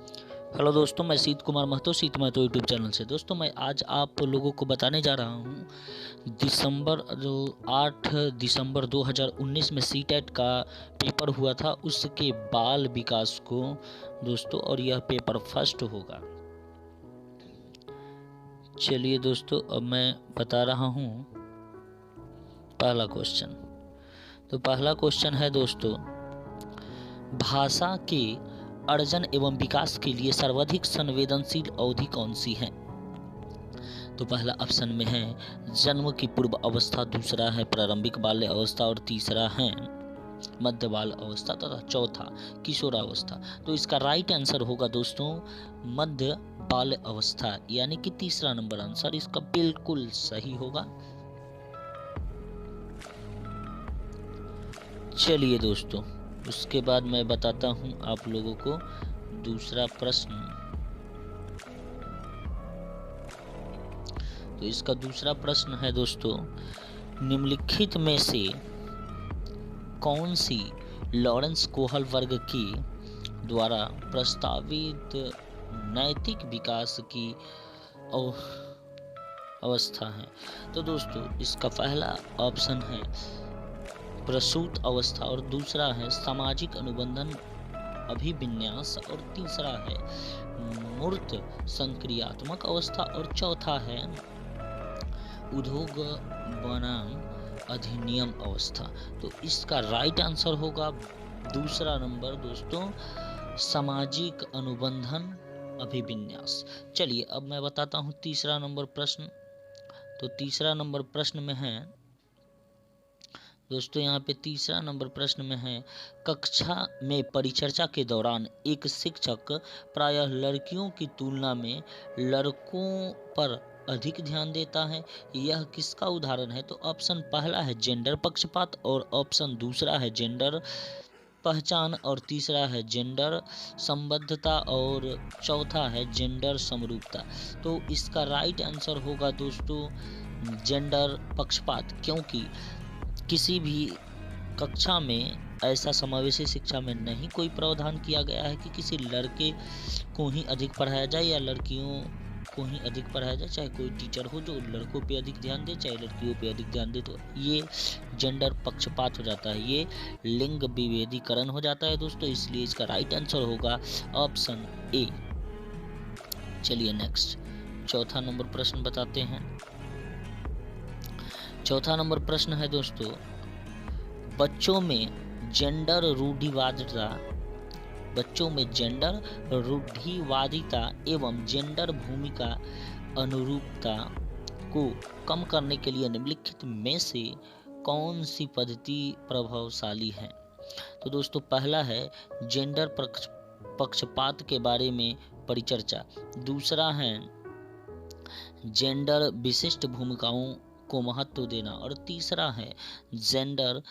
Hello दोस्तों, मैं सीत कुमार महतो यूट्यूब चैनल से। दोस्तों, मैं आज आप लोगों को बताने जा रहा हूँ दिसंबर जो 8 दिसंबर 2019 में सीटेट का पेपर हुआ था उसके बाल विकास को दोस्तों, और यह पेपर फर्स्ट होगा। चलिए दोस्तों, अब मैं बता रहा हूँ पहला क्वेश्चन। तो पहला क्वेश्चन है दोस्तों, भाषा के अर्जन एवं विकास के लिए सर्वाधिक संवेदनशील अवधि कौन सी है? तो पहला ऑप्शन में है जन्म की पूर्व अवस्था, दूसरा है प्रारंभिक बाल्य अवस्था और तीसरा है मध्य बाल अवस्था तथा चौथा किशोरावस्था। तो इसका राइट आंसर होगा दोस्तों मध्य बाल अवस्था, यानी कि तीसरा नंबर आंसर इसका बिल्कुल सही होगा। चलिए दोस्तों, उसके बाद मैं बताता हूं आप लोगों को दूसरा प्रश्न। तो इसका दूसरा प्रश्न है दोस्तों, निम्नलिखित में से कौन सी लॉरेंस कोहल वर्ग के द्वारा प्रस्तावित नैतिक विकास की अवस्था है? तो दोस्तों, इसका पहला ऑप्शन है प्रसूत अवस्था और दूसरा है सामाजिक अनुबंधन अभिविन्यास और तीसरा है मूर्त संक्रियात्मक अवस्था और चौथा है उद्योग बनाम अधिनियम अवस्था। तो इसका राइट आंसर होगा दूसरा नंबर दोस्तों, सामाजिक अनुबंधन अभिविन्यास। चलिए अब मैं बताता हूँ तीसरा नंबर प्रश्न। तो तीसरा नंबर प्रश्न में है दोस्तों, यहाँ पे तीसरा नंबर प्रश्न में है, कक्षा में परिचर्चा के दौरान एक शिक्षक प्रायः लड़कियों की तुलना में लड़कों पर अधिक ध्यान देता है, यह किसका उदाहरण है? तो ऑप्शन पहला है जेंडर पक्षपात और ऑप्शन दूसरा है जेंडर पहचान और तीसरा है जेंडर संबद्धता और चौथा है जेंडर समरूपता। तो इसका राइट आंसर होगा दोस्तों जेंडर पक्षपात, क्योंकि किसी भी कक्षा में ऐसा समावेशी शिक्षा में नहीं कोई प्रावधान किया गया है कि किसी लड़के को ही अधिक पढ़ाया जाए या लड़कियों को ही अधिक पढ़ाया जाए। चाहे कोई टीचर हो जो लड़कों पे अधिक ध्यान दे, चाहे लड़कियों पे अधिक ध्यान दे, तो ये जेंडर पक्षपात हो जाता है, ये लिंग विभेदीकरण हो जाता है दोस्तों। इसलिए इसका राइट आंसर होगा ऑप्शन ए। चलिए नेक्स्ट चौथा नंबर प्रश्न बताते हैं। चौथा नंबर प्रश्न है दोस्तों, बच्चों में जेंडर रूढ़िवादिता एवं जेंडर भूमिका अनुरूपता को कम करने के लिए निम्नलिखित में से कौन सी पद्धति प्रभावशाली है? तो दोस्तों, पहला है जेंडर पक्षपात के बारे में परिचर्चा, दूसरा है जेंडर विशिष्ट भूमिकाओं को महत्व देना और तीसरा है जेंडर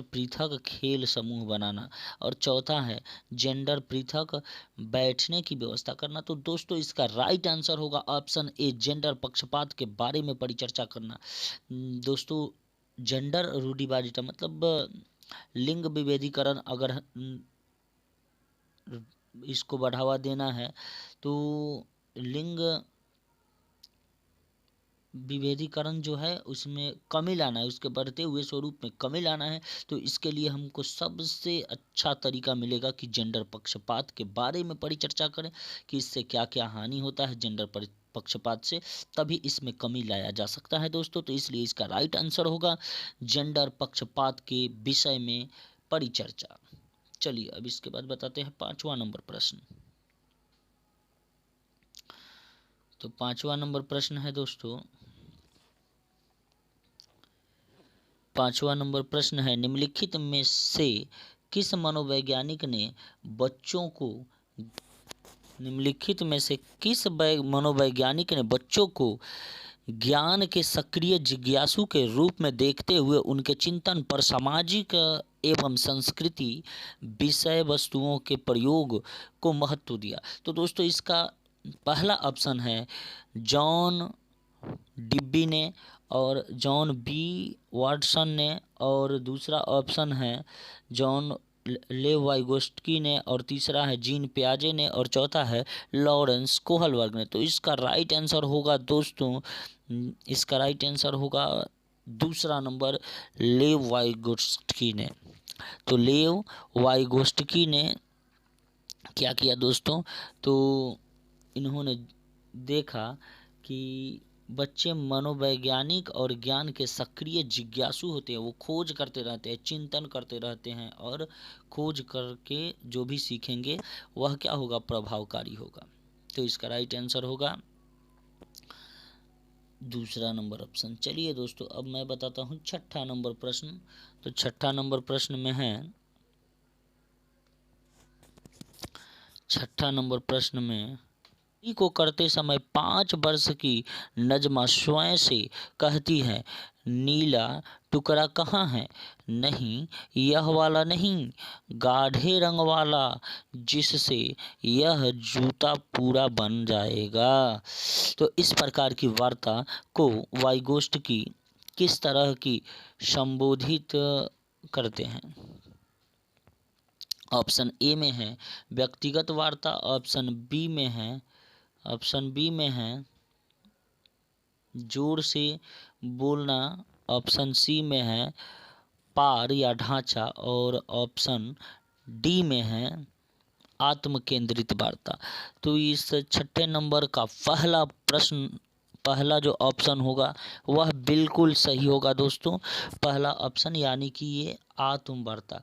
पृथक खेल समूह बनाना और चौथा है जेंडर पृथक बैठने की व्यवस्था करना। तो दोस्तों, इसका राइट आंसर होगा ऑप्शन ए, जेंडर पक्षपात के बारे में परिचर्चा करना। दोस्तों, जेंडर रूढ़िवादिता मतलब लिंग विभेदीकरण, अगर इसको बढ़ावा देना है तो लिंग विभेदीकरण जो है उसमें कमी लाना है, उसके बढ़ते हुए स्वरूप में कमी लाना है। तो इसके लिए हमको सबसे अच्छा तरीका मिलेगा कि जेंडर पक्षपात के बारे में परिचर्चा करें कि इससे क्या क्या हानि होता है जेंडर पक्षपात से, तभी इसमें कमी लाया जा सकता है दोस्तों। तो इसलिए इसका राइट आंसर होगा जेंडर पक्षपात के विषय में परिचर्चा। चलिए अब इसके बाद बताते हैं पांचवा नंबर प्रश्न। तो पांचवा नंबर प्रश्न है दोस्तों, पांचवा नंबर प्रश्न है, निम्नलिखित में से किस मनोवैज्ञानिक ने बच्चों को ज्ञान के सक्रिय जिज्ञासु के रूप में देखते हुए उनके चिंतन पर सामाजिक एवं संस्कृति विषय वस्तुओं के प्रयोग को महत्व दिया? तो दोस्तों, इसका पहला ऑप्शन है जॉन डिब्बी ने और जॉन बी वाटसन ने और दूसरा ऑप्शन है जॉन लेव वाइगोस्की ने, और तीसरा है जीन पियाजे ने, और चौथा है लॉरेंस कोहलबर्ग ने। तो इसका राइट आंसर होगा दोस्तों, इसका राइट आंसर होगा दूसरा नंबर, लेव वाइगोस्की ने। तो लेव वाइगोस्की ने क्या किया दोस्तों, तो इन्होंने देखा कि बच्चे मनोवैज्ञानिक और ज्ञान के सक्रिय जिज्ञासु होते हैं, वो खोज करते रहते हैं, चिंतन करते रहते हैं, और खोज करके जो भी सीखेंगे वह क्या होगा, प्रभावकारी होगा। तो इसका राइट आंसर होगा दूसरा नंबर ऑप्शन। चलिए दोस्तों, अब मैं बताता हूँ छठा नंबर प्रश्न। तो छठा नंबर प्रश्न में है, छठा नंबर प्रश्न में को करते समय 5 वर्ष की नजमा स्वयं से कहती है, नीला टुकड़ा कहाँ है, नहीं यह वाला नहीं, गाढ़े रंग वाला जिससे यह जूता पूरा बन जाएगा। तो इस प्रकार की वार्ता को वाइगोस्की किस तरह की संबोधित करते हैं। ऑप्शन ए में है व्यक्तिगत वार्ता, ऑप्शन बी में है जोर से बोलना, ऑप्शन सी में है पार या ढांचा, और ऑप्शन डी में है आत्म केंद्रित वार्ता। तो इस छठे नंबर का पहला प्रश्न, पहला जो ऑप्शन होगा वह बिल्कुल सही होगा दोस्तों, पहला ऑप्शन, यानी कि ये आत्म वार्ता।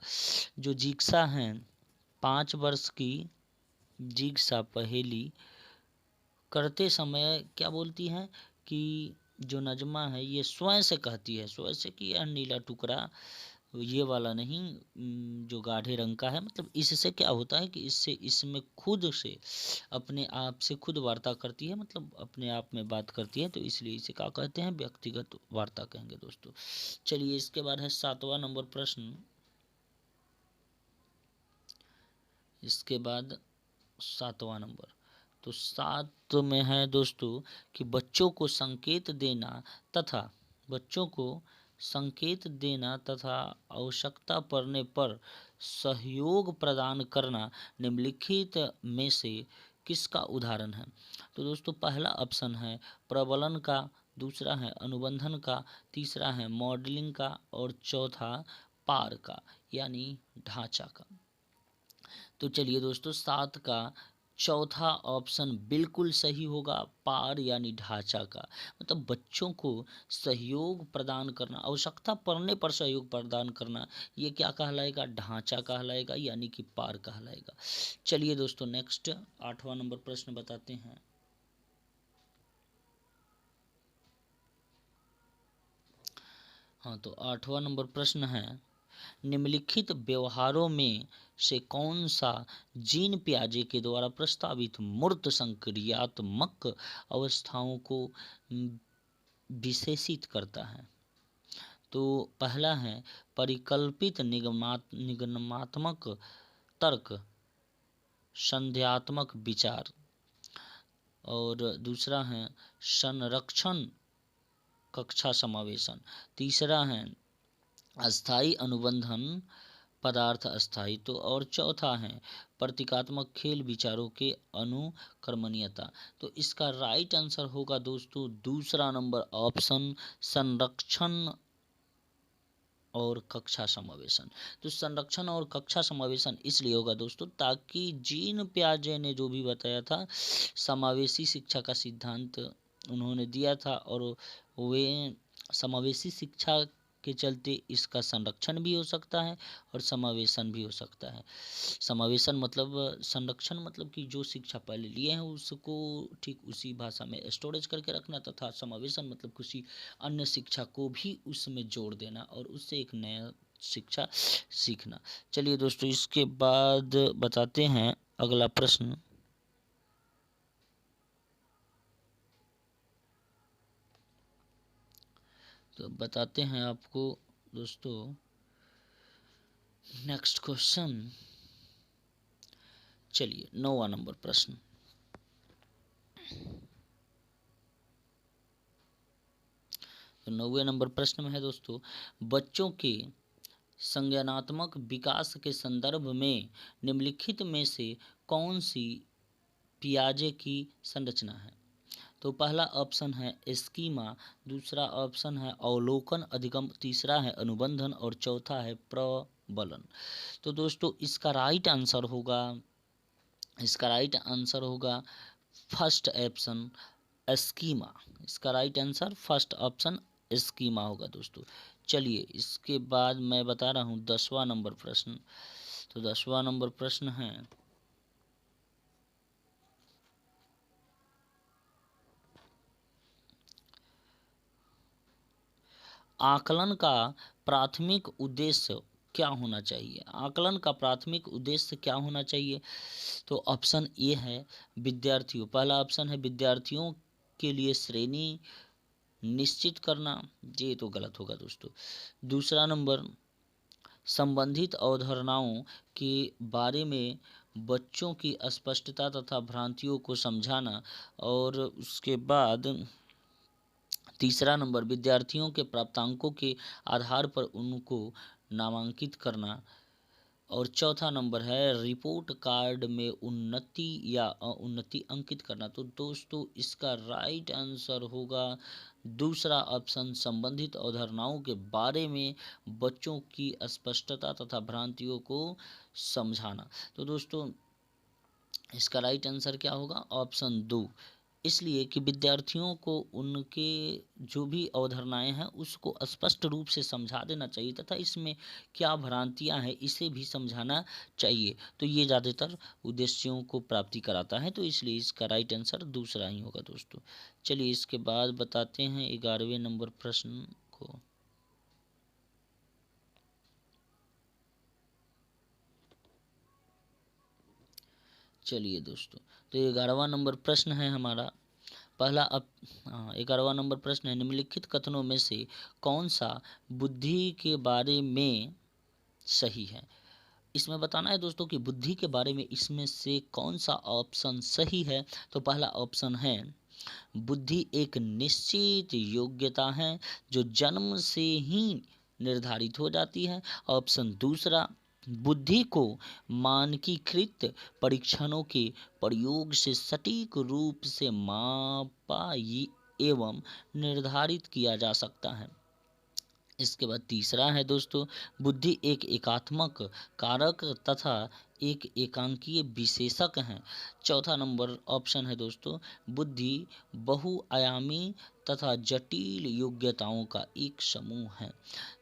जो जिज्ञासा है, 5 वर्ष की जिज्ञासा पहेली करते समय क्या बोलती हैं कि जो नजमा है ये स्वयं से कहती है, स्वयं से कि यह नीला टुकड़ा ये वाला नहीं, जो गाढ़े रंग का है। मतलब इससे क्या होता है कि इससे इसमें खुद से अपने आप से खुद वार्ता करती है, मतलब अपने आप में बात करती है, तो इसलिए इसे क्या कहते हैं, व्यक्तिगत वार्ता कहेंगे दोस्तों। चलिए इसके बाद है 7वां नंबर प्रश्न। इसके बाद 7वां नंबर, तो 7 में है दोस्तों कि बच्चों को संकेत देना तथा आवश्यकता पड़ने पर सहयोग प्रदान करना निम्नलिखित में से किसका उदाहरण है। तो दोस्तों पहला ऑप्शन है प्रबलन का, दूसरा है अनुबंधन का, तीसरा है मॉडलिंग का, और चौथा पार का यानी ढांचा का। तो चलिए दोस्तों, 7 का चौथा ऑप्शन बिल्कुल सही होगा, पार यानी ढांचा का। मतलब बच्चों को सहयोग प्रदान करना, आवश्यकता पड़ने पर सहयोग प्रदान करना, ये क्या कहलाएगा, ढांचा कहलाएगा, यानी कि पार कहलाएगा। चलिए दोस्तों, नेक्स्ट 8वां नंबर प्रश्न बताते हैं। हाँ, तो 8वां नंबर प्रश्न है, निम्नलिखित व्यवहारों में से कौन सा जीन पियाजे के द्वारा प्रस्तावित मूर्त संक्रियात्मक अवस्थाओं को विशेषित करता है। तो पहला है परिकल्पित निगमनात्मक तर्क संध्यात्मक विचार, और दूसरा है संरक्षण कक्षा समावेशन, तीसरा है अस्थाई अनुबंधन पदार्थ अस्थाई, तो और चौथा है प्रतीकात्मक खेल विचारों के अनुक्रमणीयता। तो इसका राइट आंसर होगा दोस्तों दूसरा नंबर ऑप्शन, संरक्षण और कक्षा समावेशन। तो संरक्षण और कक्षा समावेशन इसलिए होगा दोस्तों ताकि जीन पियाजे ने जो भी बताया था, समावेशी शिक्षा का सिद्धांत उन्होंने दिया था, और वे समावेशी शिक्षा के चलते इसका संरक्षण भी हो सकता है और समावेशन भी हो सकता है। समावेशन मतलब, संरक्षण मतलब कि जो शिक्षा पहले लिए हैं उसको ठीक उसी भाषा में स्टोरेज करके रखना, तथा समावेशन मतलब किसी अन्य शिक्षा को भी उसमें जोड़ देना और उससे एक नया शिक्षा सीखना। चलिए दोस्तों, इसके बाद बताते हैं अगला प्रश्न। तो बताते हैं आपको दोस्तों नेक्स्ट क्वेश्चन। चलिए 9वां नंबर प्रश्न। तो 9वें नंबर प्रश्न में है दोस्तों, बच्चों के संज्ञानात्मक विकास के संदर्भ में निम्नलिखित में से कौन सी पियाजे की संरचना है? तो पहला ऑप्शन है स्कीमा, दूसरा ऑप्शन है अवलोकन अधिगम, तीसरा है अनुबंधन और चौथा है प्रबलन। तो दोस्तों इसका राइट आंसर होगा फर्स्ट ऑप्शन स्कीमा। इसका right answer first option schema होगा दोस्तों। चलिए इसके बाद मैं बता रहा हूँ 10वां नंबर प्रश्न। तो 10वां नंबर प्रश्न है आकलन का प्राथमिक उद्देश्य क्या होना चाहिए? आकलन का प्राथमिक उद्देश्य क्या होना चाहिए? तो ऑप्शन ए है विद्यार्थियों, पहला ऑप्शन है विद्यार्थियों के लिए श्रेणी निश्चित करना, ये तो गलत होगा दोस्तों। दूसरा नंबर संबंधित अवधारणाओं के बारे में बच्चों की अस्पष्टता तथा भ्रांतियों को समझाना, और उसके बाद तीसरा नंबर विद्यार्थियों के प्राप्तांकों के आधार पर उनको नामांकित करना, और चौथा नंबर है रिपोर्ट कार्ड में उन्नति या अउन्नति अंकित करना। तो दोस्तों इसका राइट आंसर होगा दूसरा ऑप्शन संबंधित अवधारणाओं के बारे में बच्चों की अस्पष्टता तथा भ्रांतियों को समझाना। तो दोस्तों इसका राइट आंसर क्या होगा? ऑप्शन 2, इसलिए कि विद्यार्थियों को उनके जो भी अवधारणाएं हैं उसको स्पष्ट रूप से समझा देना चाहिए तथा इसमें क्या भ्रांतियां हैं इसे भी समझाना चाहिए। तो ये ज़्यादातर उद्देश्यों को प्राप्ति कराता है, तो इसलिए इसका राइट आंसर दूसरा ही होगा दोस्तों। चलिए इसके बाद बताते हैं 11वें नंबर प्रश्न को। चलिए दोस्तों, तो 11वां नंबर प्रश्न है हमारा। पहला 11वां नंबर प्रश्न है निम्नलिखित कथनों में से कौन सा बुद्धि के बारे में सही है? इसमें बताना है दोस्तों कि बुद्धि के बारे में इसमें से कौन सा ऑप्शन सही है। तो पहला ऑप्शन है बुद्धि एक निश्चित योग्यता है जो जन्म से ही निर्धारित हो जाती है। ऑप्शन दूसरा, बुद्धि को मानकीकृत परीक्षणों के प्रयोग से सटीक रूप से मापा एवं निर्धारित किया जा सकता है। इसके बाद तीसरा है दोस्तों, बुद्धि एक एकात्मक कारक तथा एक एकांकीय विशेषक है। चौथा नंबर ऑप्शन है दोस्तों, बुद्धि बहुआयामी तथा जटिल योग्यताओं का एक समूह है।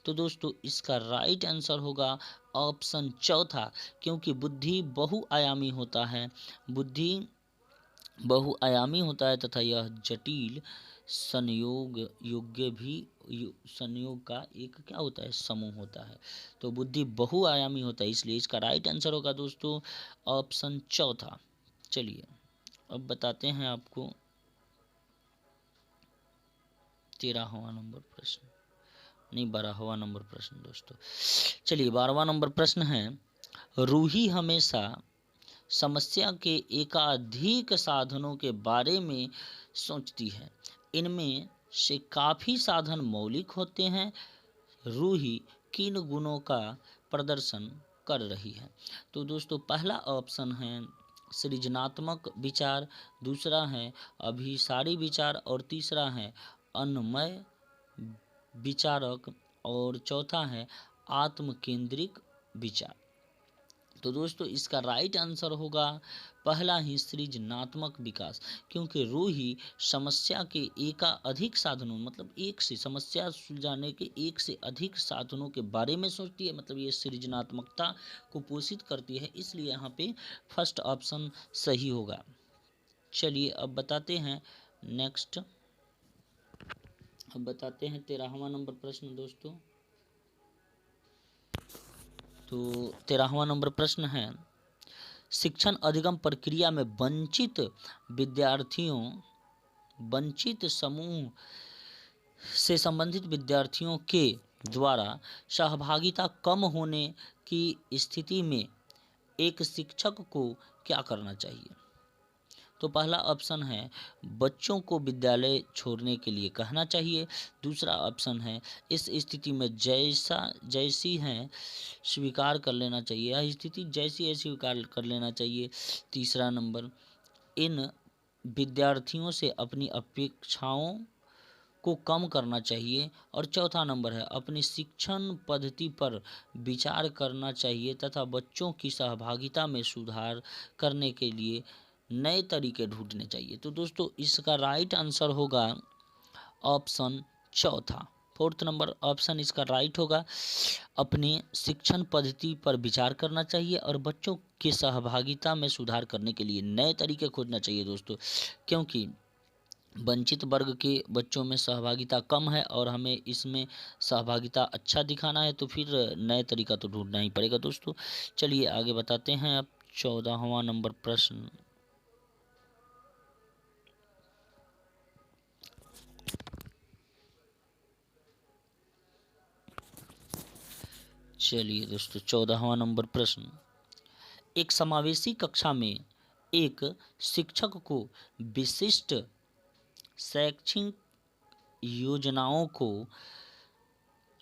तो दोस्तों इसका राइट आंसर होगा ऑप्शन चौथा, क्योंकि बुद्धि बहुआयामी होता है तथा यह जटिल संयोग योग्य भी संयोग का एक क्या होता है? समूह होता है। तो बुद्धि बहुआयामी होता है, इसलिए इसका राइट आंसर होगा दोस्तों ऑप्शन चौथा। चलिए अब बताते हैं आपको 13वां नंबर प्रश्न, नहीं 12वां नंबर प्रश्न दोस्तों। चलिए 12वां नंबर प्रश्न है, रूही हमेशा समस्या के एकाधिक साधनों के बारे में सोचती है, इनमें से काफ़ी साधन मौलिक होते हैं। रूही किन गुणों का प्रदर्शन कर रही है? तो दोस्तों पहला ऑप्शन है सृजनात्मक विचार, दूसरा है अभिसारी विचार और तीसरा है अन्वय विचारक और चौथा है आत्म केंद्रिक विचार। तो दोस्तों इसका राइट आंसर होगा पहला ही सृजनात्मक विकास, क्योंकि रूही समस्या के एकाधिक साधनों मतलब एक से समस्या सुलझाने के एक से अधिक साधनों के बारे में सोचती है, मतलब ये सृजनात्मकता को पोषित करती है, इसलिए यहाँ पे फर्स्ट ऑप्शन सही होगा। चलिए अब बताते हैं नेक्स्ट, अब बताते हैं 13वां नंबर प्रश्न दोस्तों। तो 13वां नंबर प्रश्न है, शिक्षण अधिगम प्रक्रिया में वंचित समूह से संबंधित विद्यार्थियों के द्वारा सहभागिता कम होने की स्थिति में एक शिक्षक को क्या करना चाहिए? तो पहला ऑप्शन है बच्चों को विद्यालय छोड़ने के लिए कहना चाहिए। दूसरा ऑप्शन है इस स्थिति में जैसी है स्वीकार कर लेना चाहिए, यह स्थिति जैसी है स्वीकार कर लेना चाहिए। तीसरा नंबर, इन विद्यार्थियों से अपनी अपेक्षाओं को कम करना चाहिए। और चौथा नंबर है अपनी शिक्षण पद्धति पर विचार करना चाहिए तथा बच्चों की सहभागिता में सुधार करने के लिए नए तरीके ढूंढने चाहिए। तो दोस्तों इसका राइट आंसर होगा ऑप्शन चौथा। फोर्थ नंबर ऑप्शन इसका राइट होगा, अपनी शिक्षण पद्धति पर विचार करना चाहिए और बच्चों की सहभागिता में सुधार करने के लिए नए तरीके खोजना चाहिए दोस्तों, क्योंकि वंचित वर्ग के बच्चों में सहभागिता कम है और हमें इसमें सहभागिता अच्छा दिखाना है, तो फिर नए तरीका तो ढूंढना ही पड़ेगा दोस्तों। चलिए आगे बताते हैं अब 14वां नंबर प्रश्न। चलिए दोस्तों 14वां नंबर प्रश्न, एक समावेशी कक्षा में एक शिक्षक को विशिष्ट शैक्षिक योजनाओं को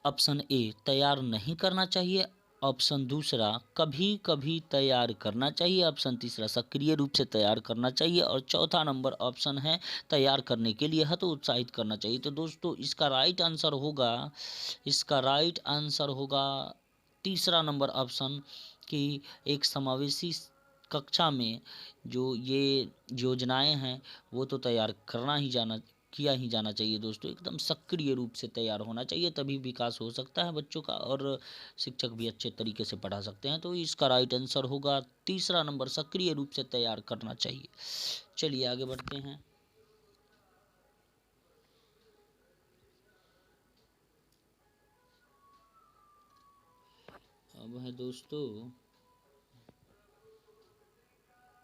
ऑप्शन ए तैयार नहीं करना चाहिए, ऑप्शन दूसरा कभी कभी तैयार करना चाहिए, ऑप्शन तीसरा सक्रिय रूप से तैयार करना चाहिए और चौथा नंबर ऑप्शन है तैयार करने के लिए हतोत्साहित करना चाहिए। तो दोस्तों इसका राइट आंसर होगा तीसरा नंबर ऑप्शन कि एक समावेशी कक्षा में जो ये योजनाएं हैं वो तो तैयार किया ही जाना चाहिए दोस्तों। एकदम सक्रिय रूप से तैयार होना चाहिए, तभी विकास हो सकता है बच्चों का और शिक्षक भी अच्छे तरीके से पढ़ा सकते हैं। तो इसका राइट आंसर होगा तीसरा नंबर, सक्रिय रूप से तैयार करना चाहिए। चलिए आगे बढ़ते हैं। अब है दोस्तों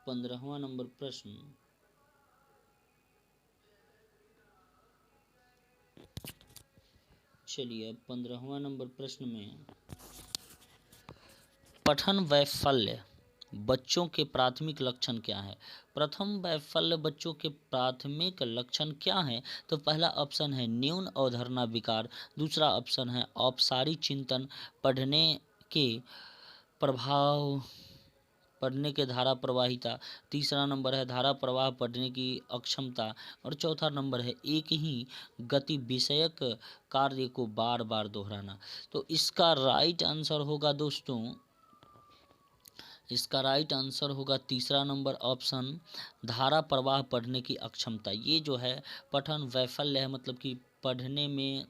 15वां नंबर प्रश्न। चलिए अब 15वां नंबर प्रश्न में पठन वैफल्य बच्चों के प्राथमिक लक्षण क्या है। प्रथम वैफल्य बच्चों के प्राथमिक लक्षण क्या है। तो पहला ऑप्शन है न्यून अवधारणा विकार, दूसरा ऑप्शन है औपचारिक चिंतन, पढ़ने के धारा प्रवाहिता, तीसरा नंबर है धारा प्रवाह पढ़ने की अक्षमता और चौथा नंबर है एक ही गति विषयक कार्य को बार बार दोहराना। तो इसका राइट आंसर होगा दोस्तों, इसका राइट आंसर होगा तीसरा नंबर ऑप्शन धारा प्रवाह पढ़ने की अक्षमता। ये जो है पठन वैफल्य है, मतलब कि पढ़ने में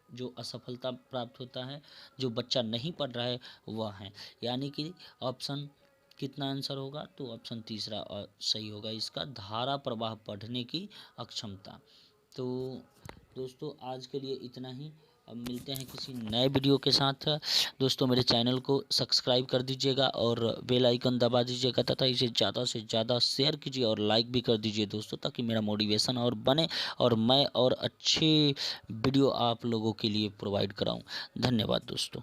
जो असफलता प्राप्त होता है, जो बच्चा नहीं पढ़ रहा है वह है, यानी कि ऑप्शन कितना आंसर होगा, तो ऑप्शन तीसरा सही होगा इसका, धारा प्रवाह पढ़ने की अक्षमता। तो दोस्तों आज के लिए इतना ही, अब मिलते हैं किसी नए वीडियो के साथ। दोस्तों मेरे चैनल को सब्सक्राइब कर दीजिएगा और बेल आइकन दबा दीजिएगा तथा इसे ज़्यादा से ज़्यादा शेयर कीजिए और लाइक भी कर दीजिए दोस्तों, ताकि मेरा मोटिवेशन और बने और मैं और अच्छे वीडियो आप लोगों के लिए प्रोवाइड कराऊं। धन्यवाद दोस्तों।